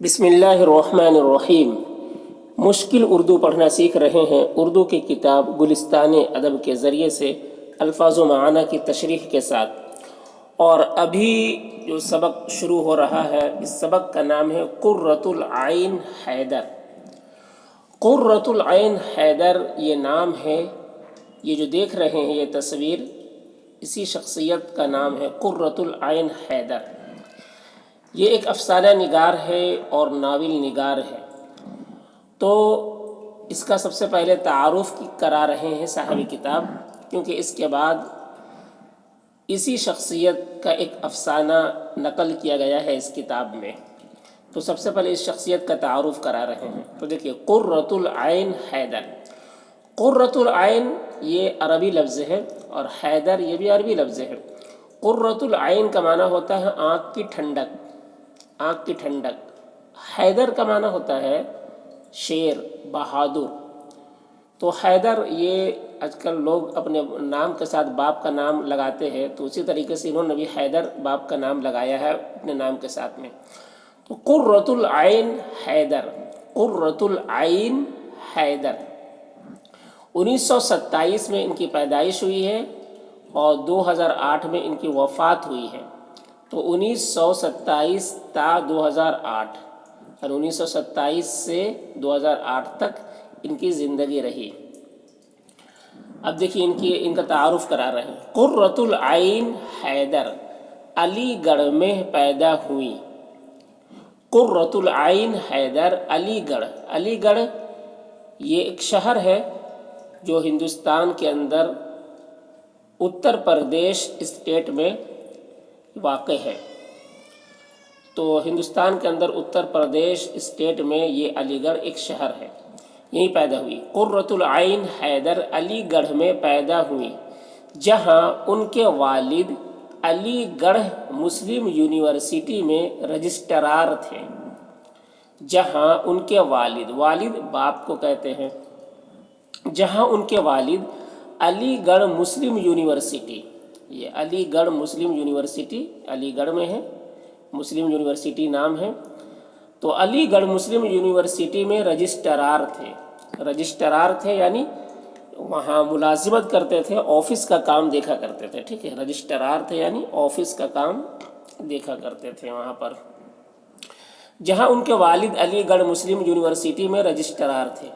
بسم اللہ الرحمن الرحیم۔ مشکل اردو پڑھنا سیکھ رہے ہیں۔ اردو کی کتاب گلستان ادب کے ذریعے سے الفاظ و معانی کی تشریح کے ساتھ، اور ابھی جو سبق شروع ہو رہا ہے اس سبق کا نام ہے قرۃ العین حیدر۔ قرۃ العین حیدر یہ نام ہے، یہ جو دیکھ رہے ہیں یہ تصویر، اسی شخصیت کا نام ہے قرۃ العین حیدر۔ یہ ایک افسانہ نگار ہے اور ناول نگار ہے۔ تو اس کا سب سے پہلے تعارف کرا رہے ہیں صاحب کتاب، کیونکہ اس کے بعد اسی شخصیت کا ایک افسانہ نقل کیا گیا ہے اس کتاب میں، تو سب سے پہلے اس شخصیت کا تعارف کرا رہے ہیں۔ تو دیکھیے، قرۃ العین حیدر۔ قرۃ العین یہ عربی لفظ ہے اور حیدر یہ بھی عربی لفظ ہے۔ قرۃ العین کا معنی ہوتا ہے آنکھ کی ٹھنڈک، آنکھ کی ٹھنڈک۔ حیدر کا معنی ہوتا ہے شیر، بہادر۔ تو حیدر یہ آج کل لوگ اپنے نام کے ساتھ باپ کا نام لگاتے ہیں، تو اسی طریقے سے انہوں نے بھی حیدر باپ کا نام لگایا ہے اپنے نام کے ساتھ میں۔ تو قرۃ العین حیدر، قرۃ العین حیدر۔ 1927 میں ان کی پیدائش ہوئی ہے اور 2008 میں ان کی وفات ہوئی ہے۔ تو 1927 تا 2008، اور 1927 سے 2008 تک ان کی زندگی رہی۔ اب دیکھیے ان کا تعارف کرا رہے ہیں۔ قرۃ العین حیدر علی گڑھ میں پیدا ہوئی۔ قرۃ العین حیدر علی گڑھ۔ علی گڑھ یہ ایک شہر ہے جو ہندوستان کے اندر اتر پردیش اسٹیٹ میں واقع ہے۔ تو ہندوستان کے اندر اتر پردیش اسٹیٹ میں یہ علی گڑھ ایک شہر ہے، یہیں پیدا ہوئی۔ قرۃ العین حیدر علی گڑھ میں پیدا ہوئی، جہاں ان کے والد علی گڑھ مسلم یونیورسٹی میں رجسٹرار تھے۔ جہاں ان کے والد باپ کو کہتے ہیں، جہاں ان کے والد علی گڑھ مسلم یونیورسٹی، یہ علی گڑھ مسلم یونیورسٹی علی گڑھ میں ہے، مسلم یونیورسٹی نام ہے۔ تو علی گڑھ مسلم یونیورسٹی میں رجسٹرار تھے یعنی وہاں ملازمت کرتے تھے، آفس کا کام دیکھا کرتے تھے، ٹھیک ہے۔ رجسٹرار تھے یعنی آفس کا کام دیکھا کرتے تھے وہاں پر، جہاں ان کے والد علی گڑھ مسلم یونیورسٹی میں رجسٹرار تھے۔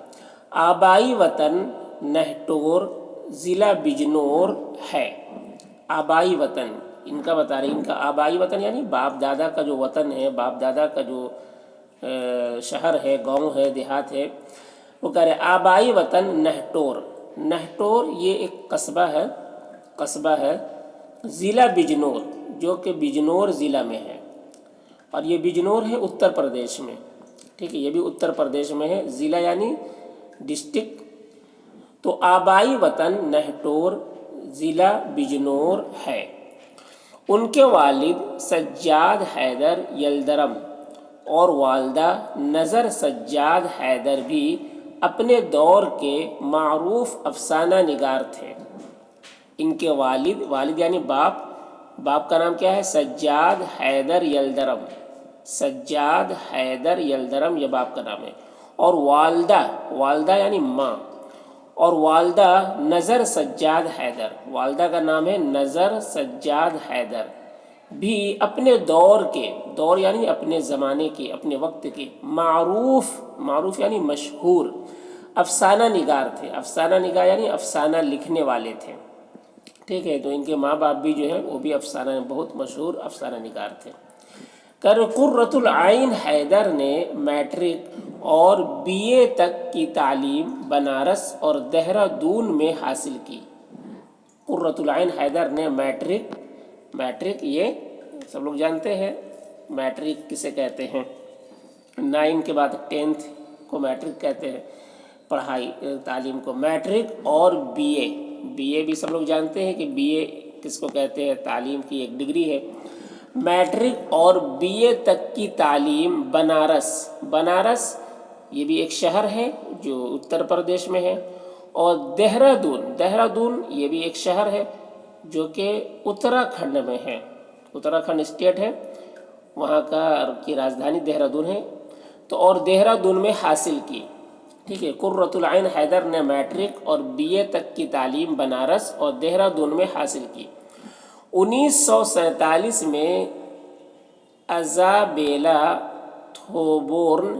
آبائی وطن نہٹور، ضلع بجنور ہے۔ آبائی وطن ان کا بتا رہے ہیں، ان کا آبائی وطن یعنی باپ دادا کا جو وطن ہے، باپ دادا کا جو شہر ہے، گاؤں ہے، دیہات ہے، وہ کہہ رہے آبائی وطن نہٹور۔ نہٹور یہ ایک قصبہ ہے ضلع بجنور، جو کہ بجنور ضلع میں ہے، اور یہ بجنور ہے اتر پردیش میں، ٹھیک ہے، یہ بھی اتر پردیش میں ہے، ضلع یعنی ڈسٹرکٹ۔ تو آبائی وطن نہٹور، ضلع بجنور ہے۔ ان کے والد سجاد حیدر یلدرم اور والدہ نظر سجاد حیدر بھی اپنے دور کے معروف افسانہ نگار تھے۔ ان کے والد یعنی باپ کا نام کیا ہے؟ سجاد حیدر یلدرم۔ سجاد حیدر یلدرم یہ باپ کا نام ہے، اور والدہ یعنی ماں، اور والدہ نظر سجاد حیدر، والدہ کا نام ہے نظر سجاد حیدر، بھی اپنے دور یعنی اپنے زمانے کے، اپنے وقت کے معروف یعنی مشہور افسانہ نگار تھے۔ افسانہ نگار یعنی افسانہ لکھنے والے تھے، ٹھیک ہے۔ تو ان کے ماں باپ بھی جو ہے وہ بھی بہت مشہور افسانہ نگار تھے۔ قرۃ العین حیدر نے میٹرک اور بی اے تک کی تعلیم بنارس اور دہرادون میں حاصل کی۔ قرۃ العین حیدر نے میٹرک یہ سب لوگ جانتے ہیں، میٹرک کسے کہتے ہیں؟ 9 کے بعد 10th کو میٹرک کہتے ہیں، پڑھائی تعلیم کو۔ میٹرک اور بی اے بھی سب لوگ جانتے ہیں کہ بی اے کس کو کہتے ہیں، تعلیم کی ایک ڈگری ہے۔ میٹرک اور بی اے تک کی تعلیم بنارس یہ بھی ایک شہر ہے جو اتر پردیش میں ہے، اور دہرادون یہ بھی ایک شہر ہے جو کہ اتراکھنڈ میں ہے، اتراکھنڈ اسٹیٹ ہے، وہاں کی راجدھانی دہرادون ہے۔ تو اور دہرادون میں حاصل کی، ٹھیک ہے۔ قرۃ العین حیدر نے میٹرک اور بی اے تک کی تعلیم بنارس اور دہرادون میں حاصل کی۔ 1947 میں Isabella Thoburn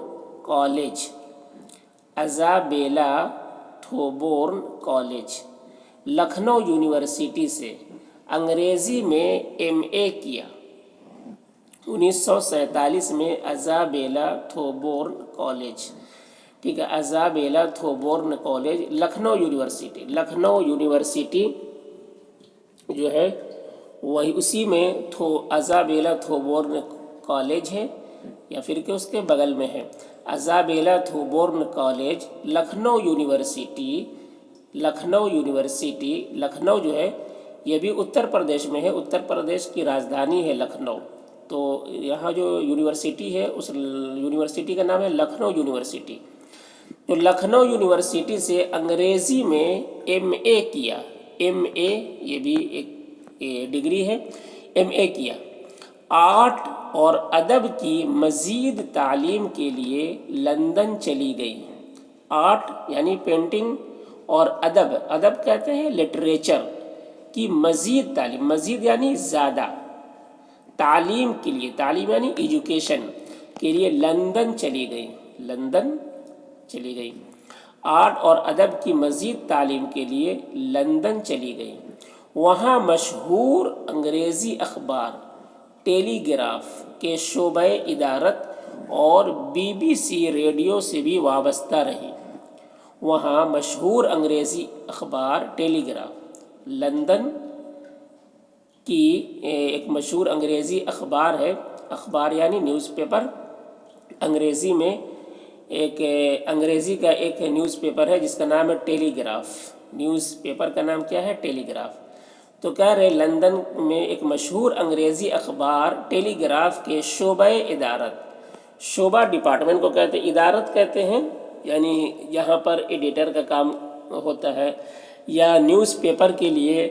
college Lucknow university سے انگریزی میں ایم اے کیا۔ 1947 میں ایزابیلا تھوبورن کالج، ٹھیک ہے، Isabella Thoburn college Lucknow university جو ہے وہی اسی میں ایزابیلا تھوبورن کالج ہے، یا پھر کہ اس کے بغل میں ہے Isabella Thoburn college Lucknow university. Lucknow جو ہے یہ بھی اتر پردیش میں ہے، اتر پردیش کی راجدھانی ہے لکھنؤ۔ تو یہاں جو یونیورسٹی ہے اس یونیورسٹی کا نام ہے لکھنؤ یونیورسٹی۔ تو لکھنؤ یونیورسٹی سے انگریزی میں ایم اے کیا، ایم اے یہ بھی ایک ڈگری ہے، ایم اے کیا۔ آرٹ اور ادب کی مزید تعلیم کے لیے لندن چلی گئی۔ آرٹ یعنی پینٹنگ اور ادب کہتے ہیں لٹریچر کی مزید تعلیم، مزید یعنی زیادہ، تعلیم کے لیے، تعلیم یعنی ایجوکیشن کے لیے لندن چلی گئی۔ آرٹ اور ادب کی مزید تعلیم کے لیے لندن چلی گئی۔ وہاں مشہور انگریزی اخبار ٹیلی گراف کے شعبہ ادارت اور بی بی سی ریڈیو سے بھی وابستہ رہی۔ وہاں مشہور انگریزی اخبار ٹیلی گراف، لندن کی ایک مشہور انگریزی اخبار ہے، اخبار یعنی نیوز پیپر، انگریزی میں انگریزی کا ایک نیوز پیپر ہے جس کا نام ہے ٹیلی گراف۔ نیوز پیپر کا نام کیا ہے؟ ٹیلی گراف۔ تو کہہ رہے لندن میں ایک مشہور انگریزی اخبار ٹیلی گراف کے شعبہ ادارت، شعبہ ڈپارٹمنٹ کو کہتے ہیں، ادارت کہتے ہیں یعنی یہاں پر ایڈیٹر کا کام ہوتا ہے، یا نیوز پیپر کے لیے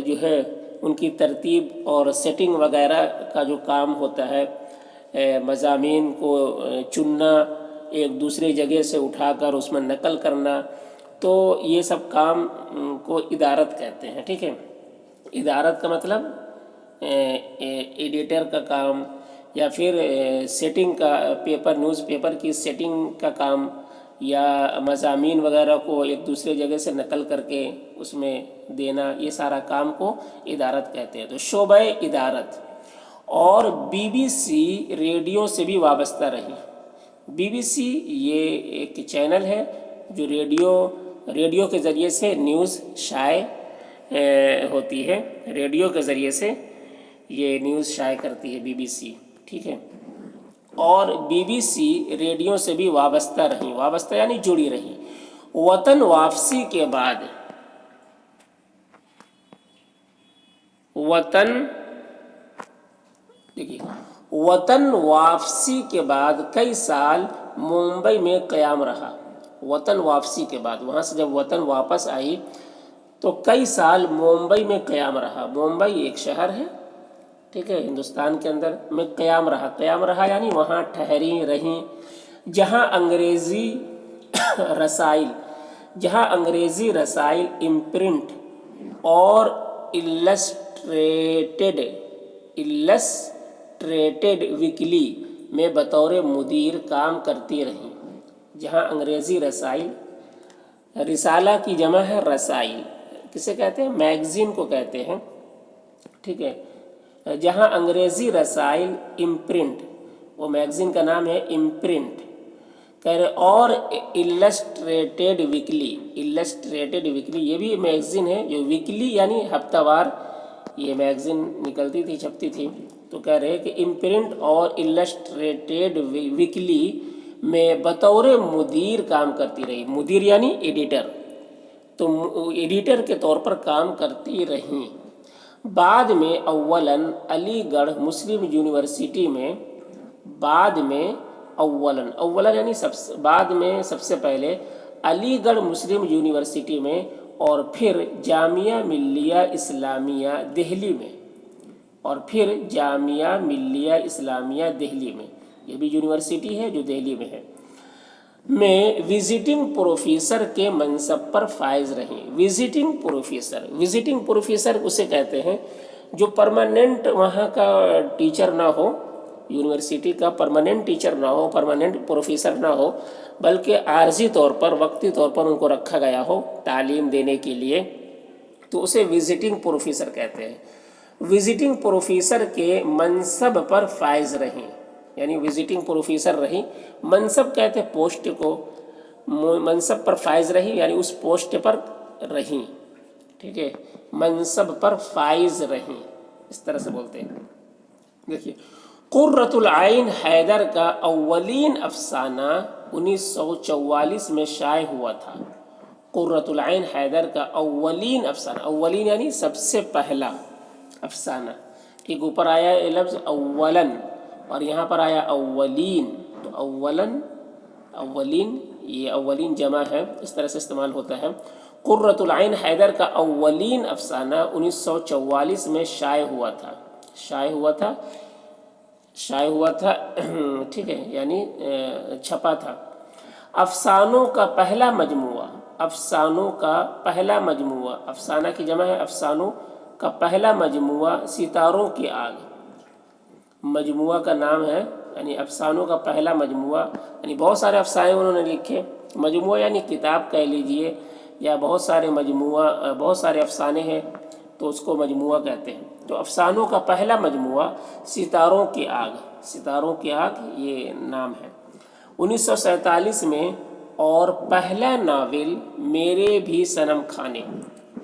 جو ہے ان کی ترتیب اور سیٹنگ وغیرہ کا جو کام ہوتا ہے، مضامین کو چننا، ایک دوسرے جگہ سے اٹھا کر اس میں نقل کرنا، تو یہ سب کام کو ادارت کہتے ہیں، ٹھیک ہے۔ ادارت کا مطلب ایڈیٹر کا کام، یا پھر سیٹنگ کا نیوز پیپر کی سیٹنگ کا کام، یا مضامین وغیرہ کو ایک دوسرے جگہ سے نقل کر کے اس میں دینا، یہ سارا کام کو ادارت کہتے ہیں۔ تو شعبہ ادارت، اور بی بی سی ریڈیو سے بھی وابستہ رہی۔ بی بی سی یہ ایک چینل ہے جو ریڈیو کے ذریعے سے نیوز شائع ہوتی ہے، ریڈیو کے ذریعے سے یہ نیوز شائع کرتی ہے بی بی سی، ٹھیک ہے۔ اور بی بی سی ریڈیو سے بھی وابستہ یعنی جڑی رہی۔ وطن واپسی کے بعد کئی سال ممبئی میں قیام رہا۔ وطن واپسی کے بعد، وہاں سے جب وطن واپس آئی تو کئی سال ممبئی میں قیام رہا۔ ممبئی ایک شہر ہے، ٹھیک ہے، ہندوستان کے اندر میں قیام رہا یعنی وہاں ٹھہری رہیں، جہاں انگریزی رسائل امپرنٹ اور السٹریٹڈ ویکلی میں بطور مدیر کام کرتی رہیں۔ جہاں انگریزی رسائل، رسالہ کی جمع ہے رسائل، کسے کہتے ہیں؟ میگزین کو کہتے ہیں، ٹھیک ہے۔ جہاں انگریزی رسائل امپرنٹ، وہ میگزین کا نام ہے امپرنٹ، کہہ رہے، اور السٹریٹڈ ویکلی یہ بھی میگزین ہے جو ویکلی یعنی ہفتہ وار یہ میگزین نکلتی تھی، چھپتی تھی۔ تو کہہ رہے کہ امپرنٹ اور السٹریٹڈ ویکلی میں بطور مدیر کام کرتی رہی۔ مدیر یعنی ایڈیٹر، تو ایڈیٹر کے طور پر کام کرتی رہیں۔ بعد میں اولاً علی گڑھ مسلم یونیورسٹی میں، یعنی بعد میں سب سے پہلے علی گڑھ مسلم یونیورسٹی میں، اور پھر جامعہ ملیہ اسلامیہ دہلی میں، یہ بھی یونیورسٹی ہے جو دہلی میں ہے، میں وزٹنگ پروفیسر کے منصب پر فائز رہیں۔ وزٹنگ پروفیسر اسے کہتے ہیں جو پرماننٹ وہاں کا ٹیچر نہ ہو، یونیورسٹی کا پرماننٹ ٹیچر نہ ہو، پرماننٹ پروفیسر نہ ہو، بلکہ عارضی طور پر، وقتی طور پر ان کو رکھا گیا ہو تعلیم دینے کے لیے، تو اسے وزٹنگ پروفیسر کہتے ہیں۔ وزٹنگ پروفیسر کے منصب پر فائز رہیں، یعنی وزٹنگ پروفیسر رہیں، منصب کہتے ہیں پوسٹ کو، منصب پر فائز رہی یعنی اس پوسٹ پر رہیں، ٹھیک ہے، منصب پر فائز رہیں، اس طرح سے بولتے ہیں۔ دیکھیے، قرۃ العین حیدر کا اولین افسانہ 1944 میں شائع ہوا تھا۔ قرۃ العین حیدر کا اولین افسانہ، اولین یعنی سب سے پہلا افسانہ، ٹھیک، اوپر آیا ہے لفظ اولن اور یہاں پر آیا اولین، تو اولن، اولین، یہ اولین جمع ہے، اس طرح سے استعمال ہوتا ہے۔ قرۃ العین حیدر کا اولین افسانہ 1944 میں شائع ہوا تھا، ٹھیک ہے، یعنی چھپا تھا۔ افسانوں کا پہلا مجموعہ، افسانہ کی جمع ہے افسانوں کا پہلا مجموعہ ستاروں کی آگ، مجموعہ کا نام ہے، یعنی افسانوں کا پہلا مجموعہ، یعنی بہت سارے افسانے انہوں نے لکھے، مجموعہ یعنی کتاب کہہ لیجئے، یا بہت سارے افسانے ہیں تو اس کو مجموعہ کہتے ہیں۔ تو افسانوں کا پہلا مجموعہ ستاروں کی آگ یہ نام ہے۔ 1947 میں، اور پہلا ناول میرے بھی صنم خانے،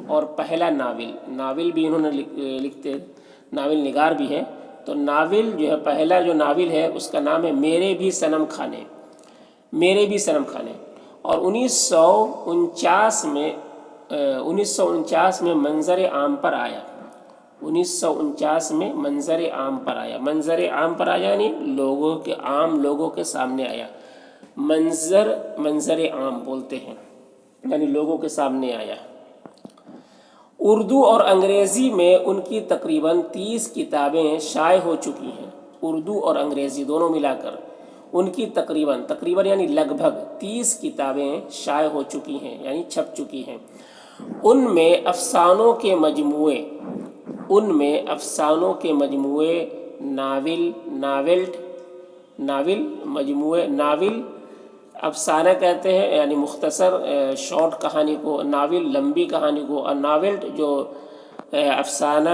اور پہلا ناول بھی انہوں نے لکھتے، ناول نگار بھی ہے، تو ناول جو ہے، پہلا جو ناول ہے اس کا نام ہے میرے بھی صنم خانے، اور 1949 میں منظر عام پر آیا، 1949 میں منظر عام پر آیا یعنی عام لوگوں کے سامنے آیا، منظر عام بولتے ہیں، یعنی لوگوں کے سامنے آیا۔ اردو اور انگریزی میں ان کی تقریباً 30 کتابیں شائع ہو چکی ہیں، اردو اور انگریزی دونوں ملا کر ان کی تقریباً یعنی لگ بھگ 30 کتابیں شائع ہو چکی ہیں، یعنی چھپ چکی ہیں۔ ان میں افسانوں کے مجموعے ناول افسانہ کہتے ہیں، یعنی مختصر شارٹ کہانی کو، ناول لمبی کہانی کو، اور ناول جو افسانہ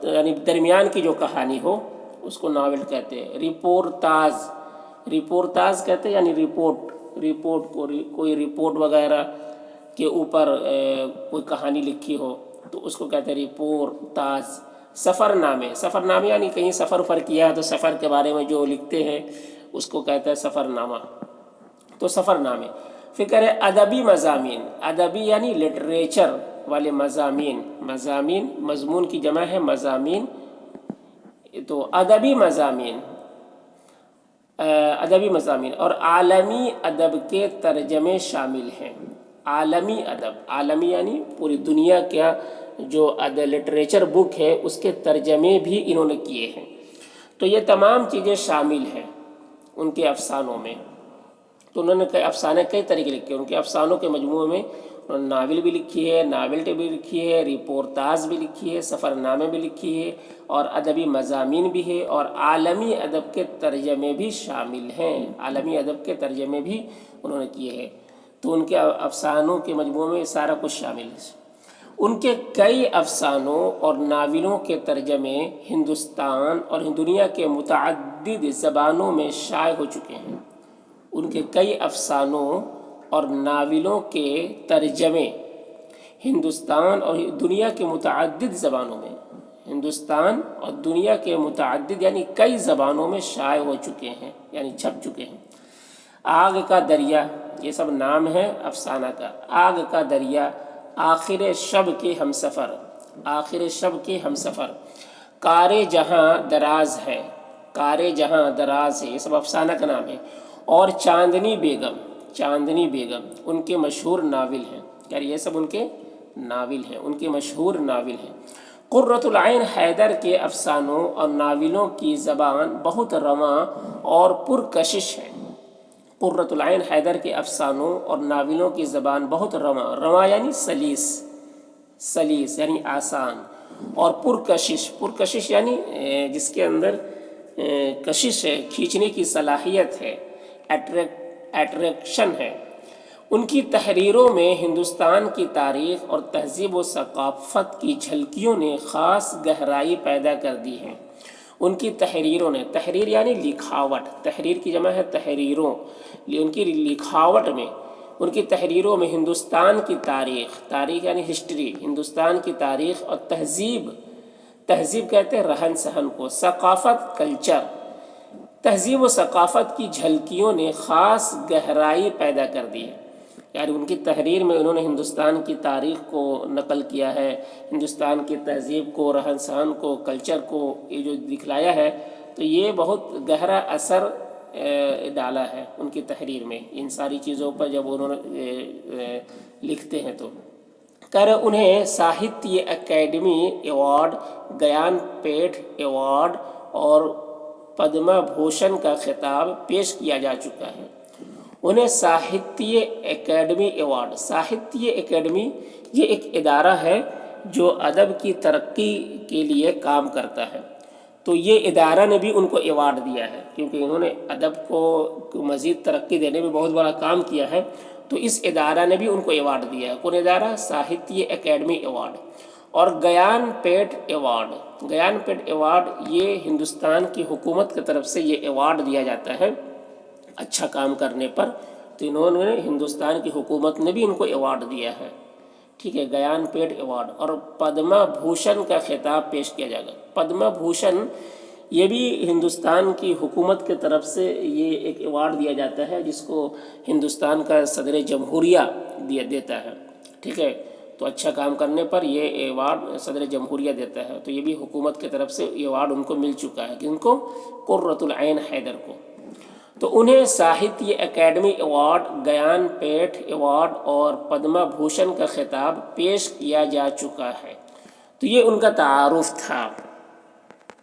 یعنی درمیان کی جو کہانی ہو اس کو ناول کہتے ہیں۔ رپورتاز کہتے ہیں، یعنی رپورٹ کو، کوئی رپورٹ وغیرہ کے اوپر کوئی کہانی لکھی ہو تو اس کو کہتے ہیں رپورتاز۔ سفر نامے یعنی کہیں سفر کیا تو سفر کے بارے میں جو لکھتے ہیں اس کو کہتے ہیں سفر نامہ، تو سفر نامے۔ پھر کہہ رہے ادبی مضامین، ادبی یعنی لٹریچر والے مضامین، مضمون کی جمع ہے مضامین، تو ادبی مضامین اور عالمی ادب کے ترجمے شامل ہیں۔ عالمی یعنی پوری دنیا کا جو لٹریچر بک ہے اس کے ترجمے بھی انہوں نے کیے ہیں، تو یہ تمام چیزیں شامل ہیں ان کے افسانوں میں۔ تو انہوں نے افسانے کئی طریقے لکھے، ان کے افسانوں کے مجموعے میں انہوں نے ناول بھی لکھی ہے، ناولٹیں بھی لکھی ہے، رپورتاز بھی لکھی ہے، سفر نامے بھی لکھی ہے، اور ادبی مضامین بھی ہے، اور عالمی ادب کے ترجمے بھی شامل ہیں، عالمی ادب کے ترجمے بھی انہوں نے کیے ہیں۔ تو ان کے افسانوں کے مجموعے میں سارا کچھ شامل ہے۔ ان کے کئی افسانوں اور ناولوں کے ترجمے ہندوستان اور دنیا کے متعدد زبانوں میں شائع ہو چکے ہیں۔ ان کے کئی افسانوں اور ناولوں کے ترجمے ہندوستان اور دنیا کے متعدد زبانوں میں، ہندوستان اور دنیا کے متعدد یعنی کئی زبانوں میں شائع ہو چکے ہیں، یعنی چھپ چکے ہیں۔ آگ کا دریا، یہ سب نام ہے افسانہ کا۔ آگ کا دریا، آخر شب کے ہم سفر، کار جہاں دراز ہے، یہ سب افسانہ کا نام ہے۔ اور چاندنی بیگم ان کے مشہور ناول ہیں، یعنی یہ سب ان کے ناول ہیں، ان کے مشہور ناول ہیں۔ قرۃ العین حیدر کے افسانوں اور ناولوں کی زبان بہت رواں اور پرکشش ہے۔ قرۃ العین حیدر کے افسانوں اور ناولوں کی زبان بہت رواں، رواں یعنی سلیس یعنی آسان، اور پرکشش یعنی جس کے اندر کشش ہے، کھینچنے کی صلاحیت ہے، اٹریکشن ہے۔ ان کی تحریروں میں ہندوستان کی تاریخ اور تہذیب و ثقافت کی جھلکیوں نے خاص گہرائی پیدا کر دی ہے۔ ان کی تحریروں نے، تحریر یعنی لکھاوٹ، تحریر کی جمع ہے تحریروں، ان کی لکھاوٹ میں، ان کی تحریروں میں ہندوستان کی تاریخ یعنی ہسٹری، ہندوستان کی تاریخ اور تہذیب کہتے ہیں رہن سہن کو، ثقافت کلچر، تہذیب و ثقافت کی جھلکیوں نے خاص گہرائی پیدا کر دی ہے۔ یعنی ان کی تحریر میں انہوں نے ہندوستان کی تاریخ کو نقل کیا ہے، ہندوستان کی تہذیب کو، رہن سہن کو، کلچر کو یہ جو دکھلایا ہے، تو یہ بہت گہرا اثر ڈالا ہے ان کی تحریر میں، ان ساری چیزوں پر جب انہوں نے لکھتے ہیں تو۔ کہہ رہے انہیں ساہتیہ اکیڈمی ایوارڈ، گیان پیٹھ ایوارڈ اور پدما بھوشن کا خطاب پیش کیا جا چکا ہے۔ انہیں Sahitya academy award, Sahitya academy یہ ایک ادارہ ہے جو ادب کی ترقی کے لیے کام کرتا ہے، تو یہ ادارہ نے بھی ان کو ایوارڈ دیا ہے، کیونکہ انہوں نے ادب کو مزید ترقی دینے میں بہت بڑا کام کیا ہے، تو اس ادارہ نے بھی ان کو ایوارڈ دیا ہے۔ کون ادارہ؟ Sahitya academy award. اور گیان پیٹھ ایوارڈ، گیان پیٹھ ایوارڈ یہ ہندوستان کی حکومت کی طرف سے یہ ایوارڈ دیا جاتا ہے اچھا کام کرنے پر، تو انہوں نے ہندوستان کی حکومت نے بھی ان کو ایوارڈ دیا ہے، ٹھیک ہے، گیان پیٹھ ایوارڈ۔ اور پدما بھوشن کا خطاب پیش کیا جائے گا۔ پدما بھوشن یہ بھی ہندوستان کی حکومت کی طرف سے یہ ایک ایوارڈ دیا جاتا ہے، جس کو ہندوستان کا صدر جمہوریہ دیتا ہے، ٹھیک ہے، تو اچھا کام کرنے پر یہ ایوارڈ صدر جمہوریہ دیتا ہے، تو یہ بھی حکومت کی طرف سے ایوارڈ ان کو مل چکا ہے، ان کو قرۃ العین حیدر کو۔ تو انہیں ساہتیہ اکیڈمی ایوارڈ، گیان پیٹھ ایوارڈ اور پدما بھوشن کا خطاب پیش کیا جا چکا ہے۔ تو یہ ان کا تعارف تھا۔